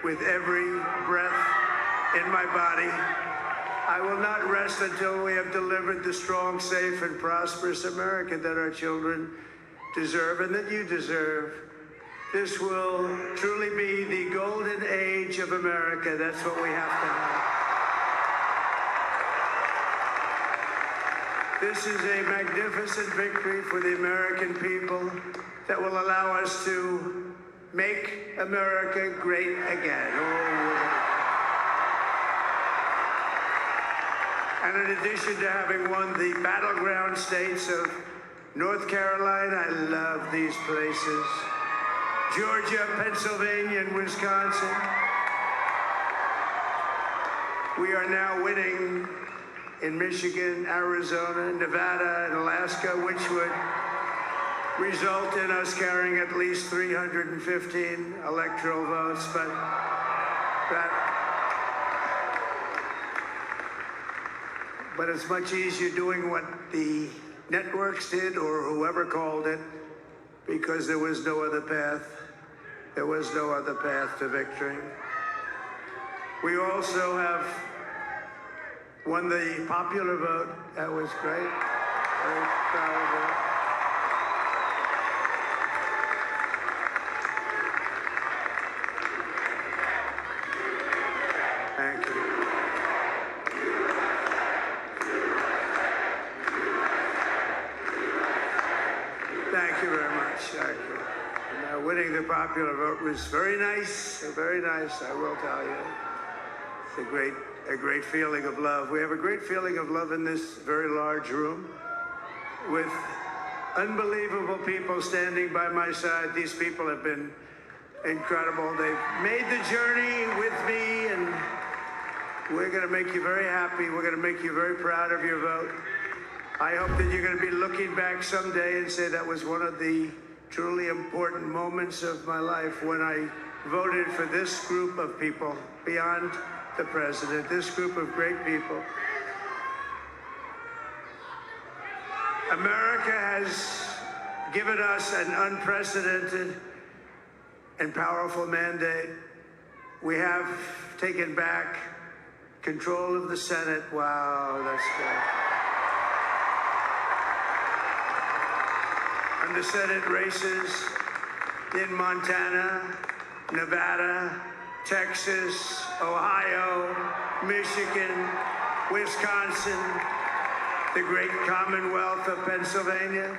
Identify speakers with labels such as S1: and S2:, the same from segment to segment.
S1: with every breath in my body. I will not rest until we have delivered the strong, safe, and prosperous America that our children deserve and that you deserve. This will truly be the golden age of America. That's what we have to have. This is a magnificent victory for the American people that will allow us to make America great again. And in addition to having won the battleground states of North Carolina, I love these places, Georgia, Pennsylvania, and Wisconsin, we are now winning in Michigan, Arizona, Nevada, and Alaska, which would result in us carrying at least 315 electoral votes, but it's much easier doing what the networks did or whoever called it, because there was no other path. There was no other path to victory. We also have won the popular vote. That was great. Very proud of it. Thank you. Thank you very much. Thank you. And, winning the popular vote was very nice, I will tell you. It's a great feeling of love. We have a great feeling of love in this very large room with unbelievable people standing by my side. These people have been incredible. They've made the journey with me, and we're going to make you very happy. We're going to make you very proud of your vote. I hope that you're going to be looking back someday and say that was one of the truly important moments of my life when I voted for this group of people beyond the president, this group of great people. America has given us an unprecedented and powerful mandate. We have taken back control of the Senate. Wow, that's good. And the Senate races in Montana, Nevada, Texas, Ohio, Michigan, Wisconsin, the great Commonwealth of Pennsylvania,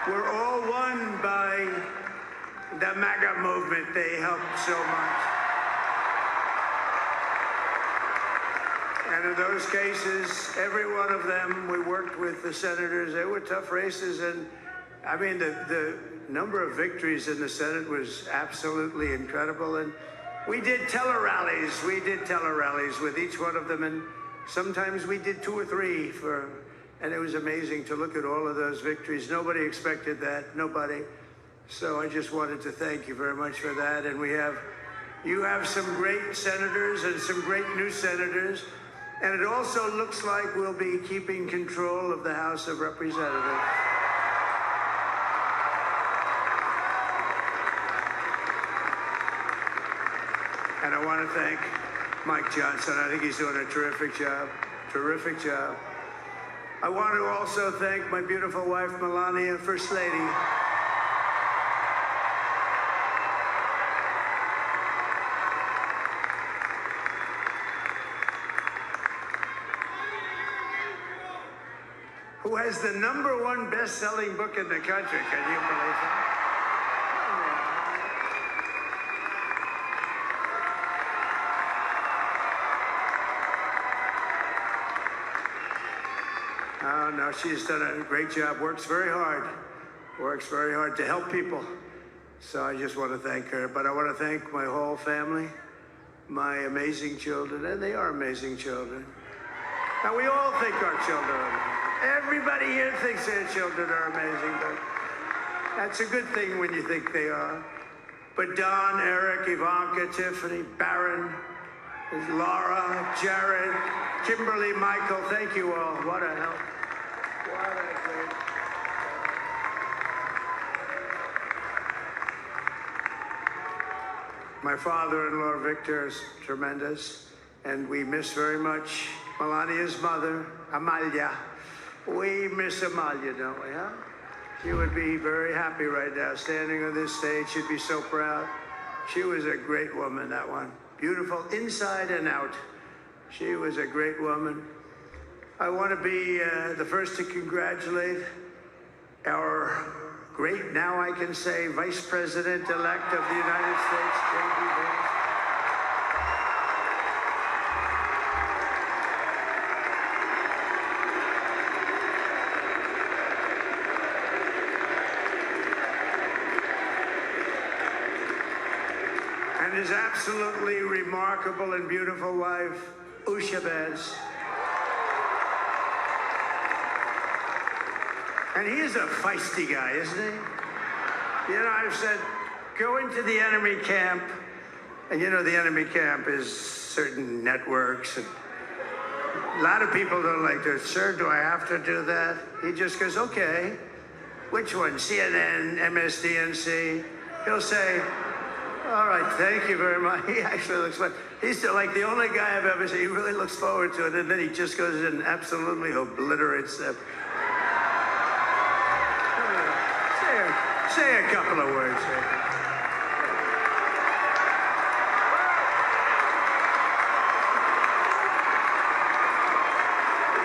S1: were all won by the MAGA movement. They helped so much. And in those cases, every one of them, we worked with the senators. They were tough races, and I mean, the number of victories in the Senate was absolutely incredible. And we did tele-rallies. We did tele-rallies with each one of them, and sometimes we did 2 or 3 and it was amazing to look at all of those victories. Nobody expected that, nobody. So I just wanted to thank you very much for that. And you have some great senators and some great new senators. And it also looks like we'll be keeping control of the House of Representatives. And I want to thank Mike Johnson. I think he's doing a terrific job. Terrific job. I want to also thank my beautiful wife, Melania, First Lady. Who has the #1 best-selling book in the country. Can you believe that? Oh, no, she's done a great job, works very hard to help people. So I just want to thank her. But I want to thank my whole family, my amazing children, and they are amazing children. Now, we all think our children are amazing. Everybody here thinks their children are amazing, but that's a good thing when you think they are. But Don, Eric, Ivanka, Tiffany, Barron, Laura, Jared, Kimberly, Michael, thank you all. What a help. What a great. My father-in-law, Victor, is tremendous. And we miss very much Melania's mother, Amalia. We miss Amalia, don't we, huh? She would be very happy right now, standing on this stage. She'd be so proud. She was a great woman, that one. Beautiful inside and out. She was a great woman. I want to be the first to congratulate our great, now I can say, Vice President-elect of the United States, J.D. Vance. And his absolutely remarkable and beautiful wife, Usha Vance. And he is a feisty guy, isn't he? You know, I've said, go into the enemy camp, and you know the enemy camp is certain networks, and a lot of people don't like to, sir, do I have to do that? He just goes, okay, which one, CNN, MSDNC? He'll say, all right, thank you very much. He actually looks like, he's like the only guy I've ever seen, he really looks forward to it, and then he just goes in and absolutely obliterates them. Say a couple of words here.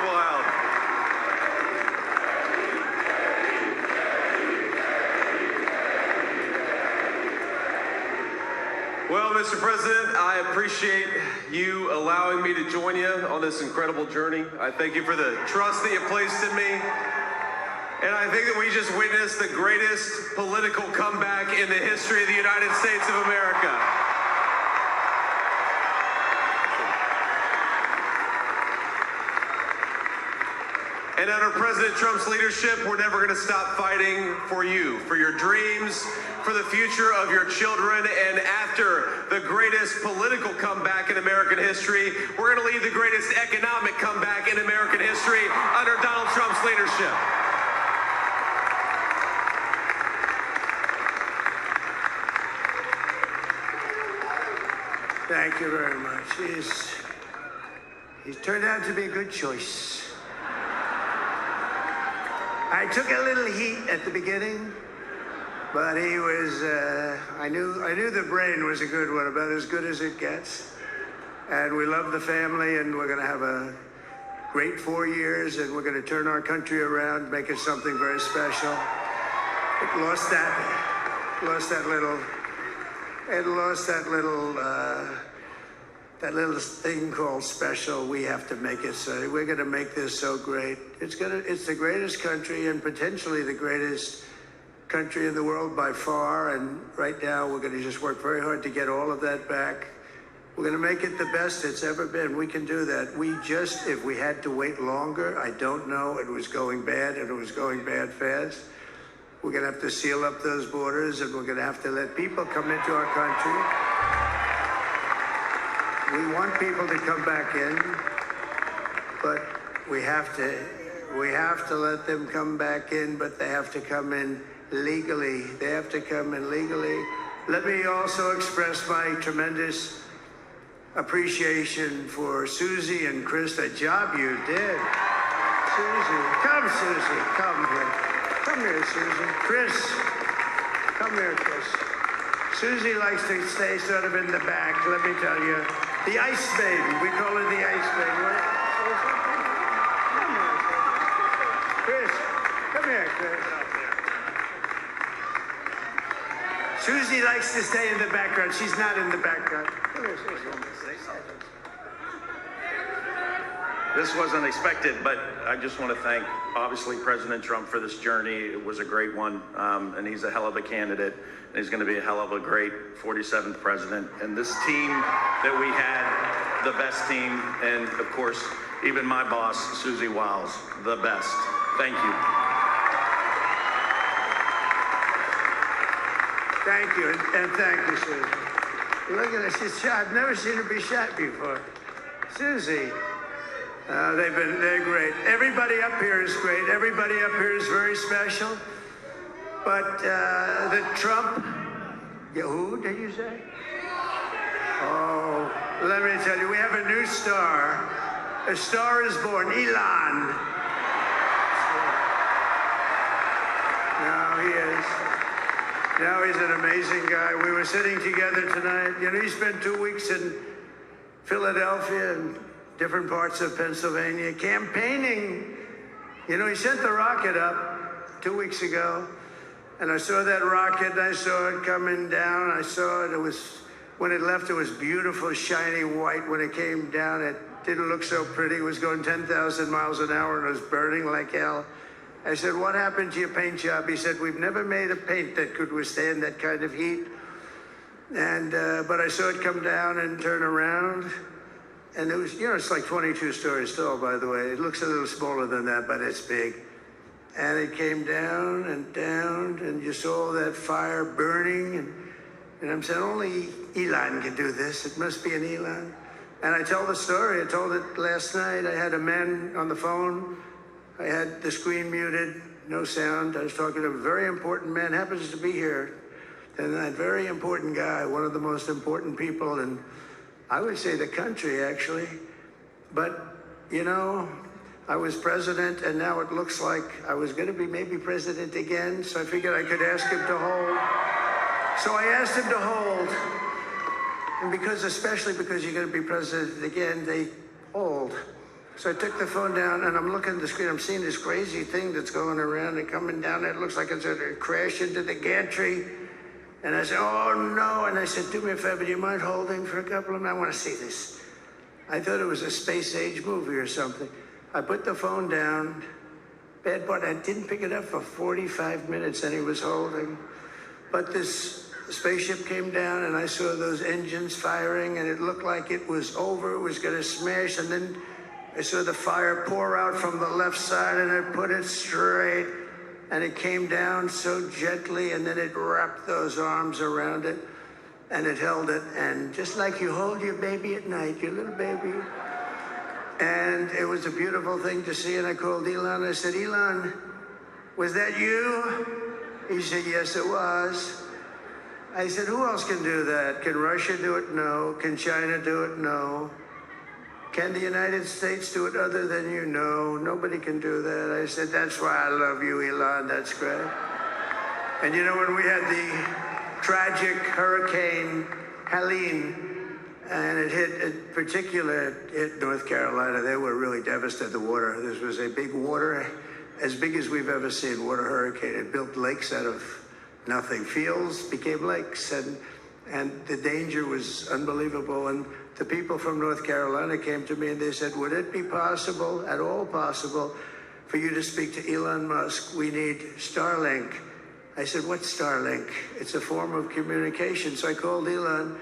S2: Wow. Well, Mr. President, I appreciate you allowing me to join you on this incredible journey. I thank you for the trust that you placed in me. And I think that we just witnessed the greatest political comeback in the history of the United States of America. And under President Trump's leadership, we're never going to stop fighting for you, for your dreams, for the future of your children. And after the greatest political comeback in American history, we're going to lead the greatest economic comeback in American history under Donald Trump's leadership.
S1: Thank you very much. He's turned out to be a good choice. I took a little heat at the beginning, but he was, I knew the brain was a good one, about as good as it gets. And we love the family, and we're going to have a great 4 years, and we're going to turn our country around, make it something very special. It lost that little thing called special. We have to make it so. We're going to make this so great. It's the greatest country and potentially the greatest country in the world by far. And right now we're going to just work very hard to get all of that back. We're going to make it the best it's ever been. We can do that. If we had to wait longer, I don't know. It was going bad, and it was going bad fast. We're going to have to seal up those borders, and we're going to have to let people come into our country. We want people to come back in, but we have to let them come back in, but they have to come in legally. They have to come in legally. Let me also express my tremendous appreciation for Susie and Chris, the job you did. Susie, come here. Come here, Susie. Chris, come here, Chris. Susie likes to stay sort of in the back, let me tell you. The Ice Baby, we call her the Ice Baby. Come here, Chris. Come here, Chris. Susie likes to stay in the background. She's not in the background. Come here, Susie.
S3: This wasn't expected, but I just want to thank, obviously, President Trump for this journey. It was a great one, and he's a hell of a candidate, and he's going to be a hell of a great 47th president. And this team that we had, the best team, and, of course, even my boss, Susie Wiles, the best. Thank you.
S1: Thank you, and thank you, Susie. Look at her, she's shot. I've never seen her be shot before. Susie. They're great. Everybody up here is great. Everybody up here is very special. But the Trump, who did you say? Let me tell you, we have a new star. A star is born, Elon. Now he is. Now he's an amazing guy. We were sitting together tonight. You know, he spent 2 weeks in Philadelphia and different parts of Pennsylvania campaigning. You know, he sent the rocket up 2 weeks ago, and I saw that rocket, and I saw it coming down. I saw it. It was, when it left, it was beautiful, shiny white. When it came down, it didn't look so pretty. It was going 10,000 miles an hour, and it was burning like hell. I said, what happened to your paint job? He said, we've never made a paint that could withstand that kind of heat. And, but I saw it come down and turn around. And it was, you know, it's like 22 stories tall, by the way. It looks a little smaller than that, but it's big. And it came down, and you saw that fire burning. And I'm saying, only Elon can do this. It must be an Elon. And I tell the story. I told it last night. I had a man on the phone. I had the screen muted, no sound. I was talking to a very important man, happens to be here. And that very important guy, one of the most important people in, I would say, the country, actually. But, you know, I was president, and now it looks like I was going to be maybe president again, so I figured I could ask him to hold. So I asked him to hold. And because, especially because you're going to be president again, they hold. So I took the phone down, and I'm looking at the screen. I'm seeing this crazy thing that's going around and coming down. It looks like it's going to crash into the gantry. And I said, oh, no. And I said, do me a favor, do you mind holding for a couple of minutes? I want to see this. I thought it was a space-age movie or something. I put the phone down. Bad part, I didn't pick it up for 45 minutes, and he was holding. But this spaceship came down, and I saw those engines firing, and it looked like it was over. It was going to smash, and then I saw the fire pour out from the left side, and I put it straight, and it came down so gently, and then it wrapped those arms around it, and it held it, and just like you hold your baby at night, your little baby. And it was a beautiful thing to see, and I called Elon. I said, Elon, was that you? He said, yes, it was. I said, who else can do that? Can Russia do it? No. Can China do it? No. Can the United States do it other than you? No, nobody can do that. I said, that's why I love you, Elon. That's great. And you know, when we had the tragic Hurricane Helene, and it hit North Carolina, they were really devastated, the water. This was a big water, as big as we've ever seen, water hurricane. It built lakes out of nothing. Fields became lakes, and the danger was unbelievable. And the people from North Carolina came to me and they said, would it be possible, at all possible, for you to speak to Elon Musk? We need Starlink. I said, what's Starlink? It's a form of communication. So I called Elon,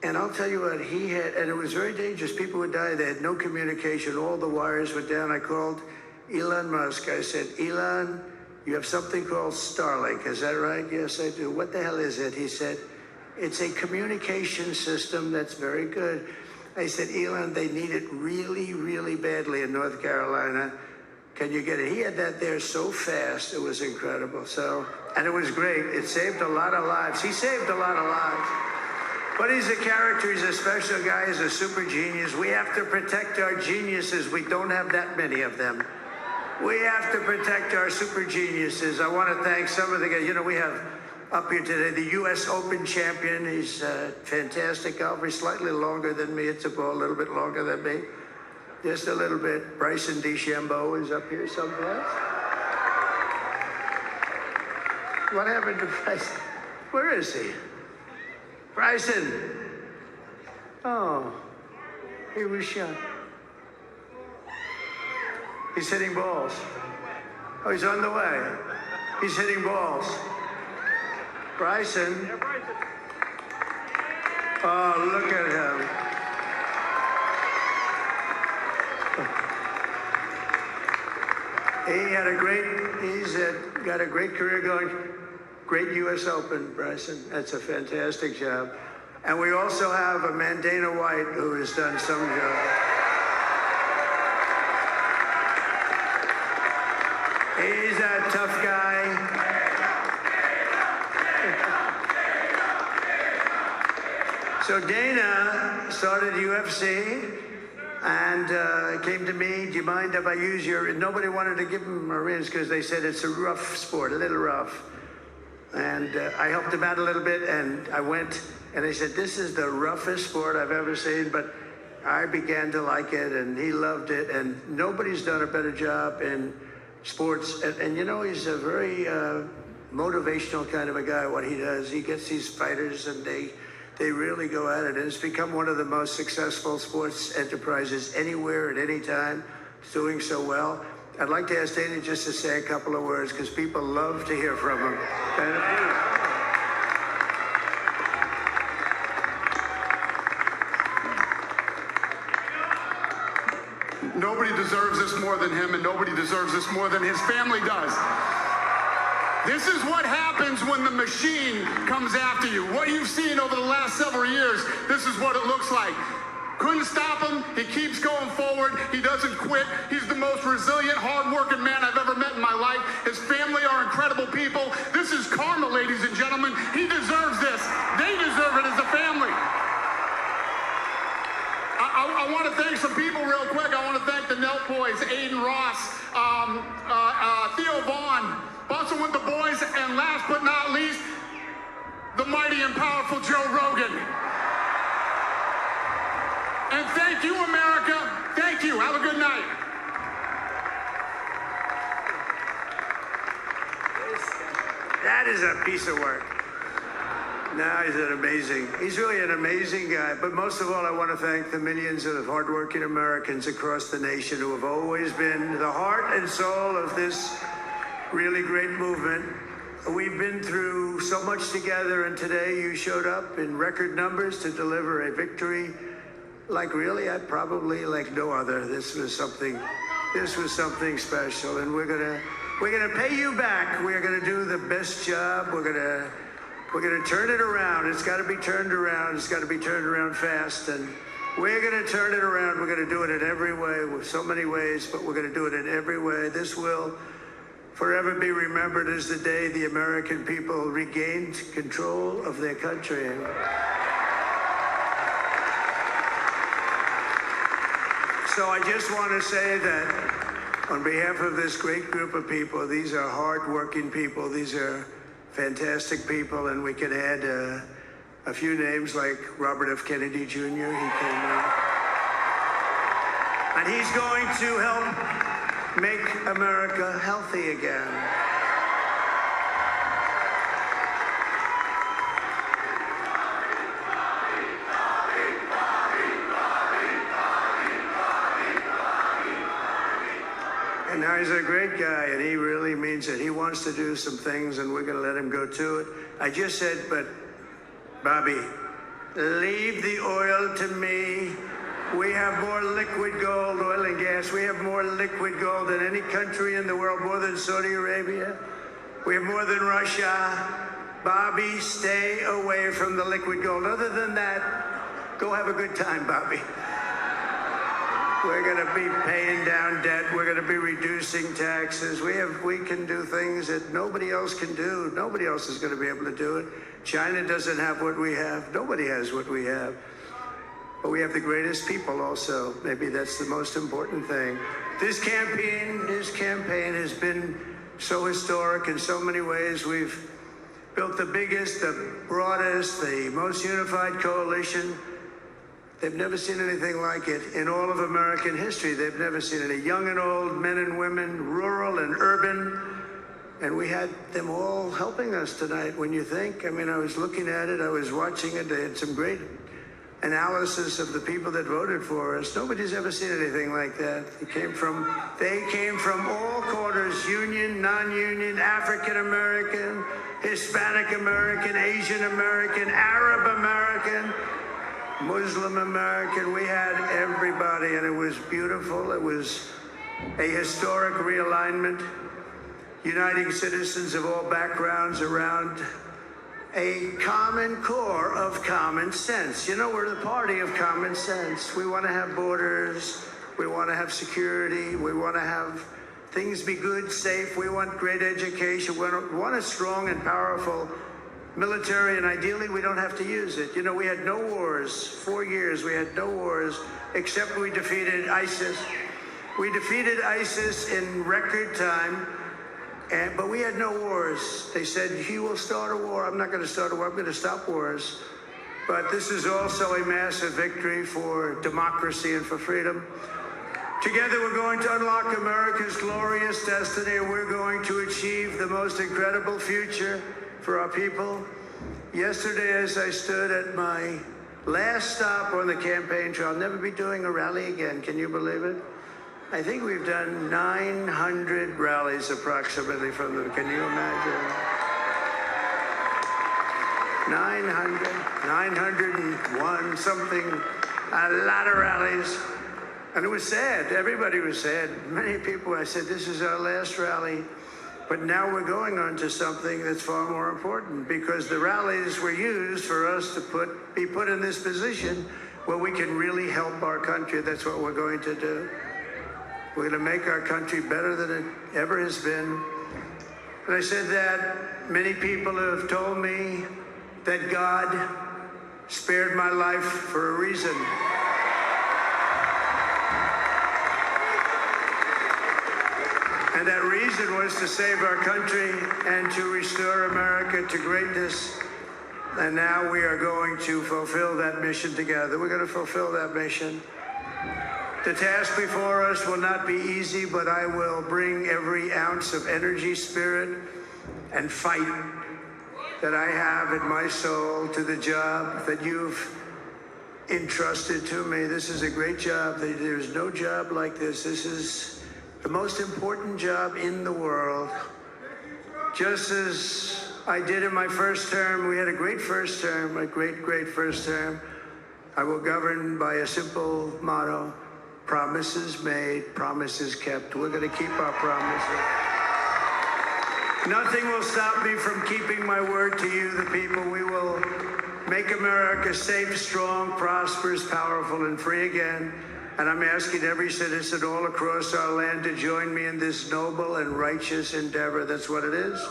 S1: and I'll tell you what, he had, and it was very dangerous. People would die. They had no communication. All the wires were down. I called Elon Musk. I said, Elon, you have something called Starlink. Is that right? Yes, I do. What the hell is it? He said, it's a communication system that's very good. I said, Elon, they need it really, really badly in North Carolina. Can you get it? He had that there so fast. It was incredible. So, and it was great. It saved a lot of lives. He saved a lot of lives. But he's a character. He's a special guy. He's a super genius. We have to protect our geniuses. We don't have that many of them. We have to protect our super geniuses. I want to thank some of the guys. You know, we have up here today the U.S. Open champion. He's fantastic golfer. Slightly longer than me. It's a ball a little bit longer than me. Just a little bit. Bryson DeChambeau is up here someplace. What happened to Bryson? Where is he? Bryson. Oh, he was shot. He's hitting balls. Oh, he's on the way. He's hitting balls. Bryson.
S4: Yeah, Bryson.
S1: Oh, look at him. He's got a great career going. Great U.S. Open, Bryson. That's a fantastic job. And we also have a man, Dana White, who has done some job. He's a tough guy. So Dana started UFC and came to me, do you mind if I use your, nobody wanted to give him a rinse because they said it's a rough sport, a little rough. And I helped him out a little bit, and I went, and they said, this is the roughest sport I've ever seen, but I began to like it, and he loved it, and nobody's done a better job in sports. And you know, he's a very motivational kind of a guy, what he does. He gets these fighters, and they really go at it, and it's become one of the most successful sports enterprises anywhere at any time. It's doing so well. I'd like to ask Dana just to say a couple of words, because people love to hear from him. Dana, please.
S4: Nobody deserves this more than him, and nobody deserves this more than his family does. This is what happens when the machine comes after you. What you've seen over the last several years, this is what it looks like. Couldn't stop him. He keeps going forward. He doesn't quit. He's the most resilient, hard-working man I've ever met in my life. His family are incredible people. This is karma, ladies and gentlemen. He deserves this. They deserve it as a family. I want to thank some people real quick. I want to thank the Nelt boys, Aiden Ross, Theo Vaughn, Bustle with the boys, and last but not least, the mighty and powerful Joe Rogan. And thank you, America. Thank you. Have a good night.
S1: That is a piece of work. Now he's really an amazing guy. But most of all, I want to thank the millions of hardworking Americans across the nation who have always been the heart and soul of this really great movement. We've been through so much together, and today you showed up in record numbers to deliver a victory like probably like no other. This was something special, and we're gonna pay you back. We're gonna do the best job. We're gonna turn it around. It's got to be turned around. It's got to be turned around fast, and we're gonna turn it around. We're gonna do it in every way, with so many ways, but we're gonna do it in every way. This will forever be remembered as the day the American people regained control of their country. So I just want to say that on behalf of this great group of people, these are hard-working people, these are fantastic people, and we can add a few names like Robert F. Kennedy Jr. He came in. And he's going to help make America healthy again. And now he's a great guy, and he really means it. He wants to do some things, and we're going to let him go to it. I just said, but Bobby, leave the oil to me. We have more liquid gold, oil and gas. We have more liquid gold than any country in the world, more than Saudi Arabia. We have more than Russia. Bobby, stay away from the liquid gold. Other than that, go have a good time, Bobby. We're going to be paying down debt. We're going to be reducing taxes. We can do things that nobody else can do. Nobody else is going to be able to do it. China doesn't have what we have. Nobody has what we have. But we have the greatest people also. Maybe that's the most important thing. This campaign has been so historic in so many ways. We've built the biggest, the broadest, the most unified coalition. They've never seen anything like it in all of American history. They've never seen it. Young and old, men and women, rural and urban. And we had them all helping us tonight. When you think, I mean, I was looking at it, I was watching it. They had some great analysis of the people that voted for us. Nobody's ever seen anything like that. They came from all corners, union, non-union, African American, Hispanic American, Asian American, Arab American, Muslim American. We had everybody, and it was beautiful. It was a historic realignment, uniting citizens of all backgrounds around a common core of common sense. You know, we're the party of common sense. We want to have borders. We want to have security. We want to have things be good, safe. We want great education. We want a strong and powerful military, and ideally we don't have to use it. You know, we had no wars, 4 years we had no wars, except we defeated ISIS. We defeated ISIS in record time, but we had no wars. They said, he will start a war. I'm not going to start a war, I'm going to stop wars. But this is also a massive victory for democracy and for freedom. Together we're going to unlock America's glorious destiny, and we're going to achieve the most incredible future for our people. Yesterday, as I stood at my last stop on the campaign trail, I'll never be doing a rally again. Can you believe it? I think we've done 900 rallies approximately from them. Can you imagine? 901, something, a lot of rallies. And it was sad. Everybody was sad. Many people, I said, this is our last rally. But now we're going on to something that's far more important, because the rallies were used for us to be put in this position where we can really help our country. That's what we're going to do. We're going to make our country better than it ever has been. And I said that many people have told me that God spared my life for a reason. And that reason was to save our country and to restore America to greatness. And now we are going to fulfill that mission together. We're going to fulfill that mission. The task before us will not be easy, but I will bring every ounce of energy, spirit, and fight that I have in my soul to the job that you've entrusted to me. This is a great job. There's no job like this. This is the most important job in the world. Just as I did in my first term, we had a great first term, a great first term. I will govern by a simple motto: promises made, promises kept. We're going to keep our promises. Nothing will stop me from keeping my word to you, the people. We will make America safe, strong, prosperous, powerful, and free again. And I'm asking every citizen all across our land to join me in this noble and righteous endeavor. That's what it is.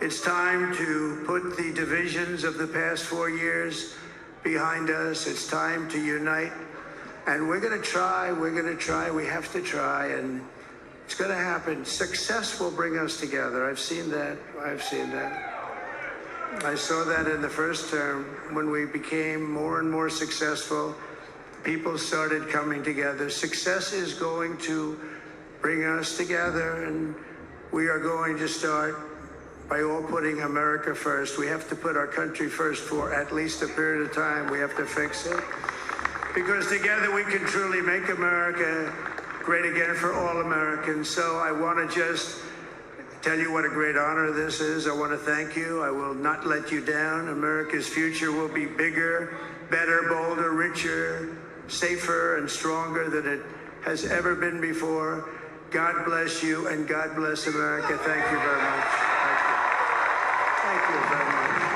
S1: It's time to put the divisions of the past 4 years behind us. It's time to unite. And we're going to try, we have to try, and it's going to happen. Success will bring us together. I've seen that. I saw that in the first term. When we became more and more successful, people started coming together. Success is going to bring us together, and we are going to start by all putting America first. We have to put our country first for at least a period of time. We have to fix it, because together we can truly make America great again for all Americans. So I want to just tell you what a great honor this is. I want to thank you. I will not let you down. America's future will be bigger, better, bolder, richer, safer, and stronger than it has ever been before. God bless you, and God bless America. Thank you very much. Thank you very much.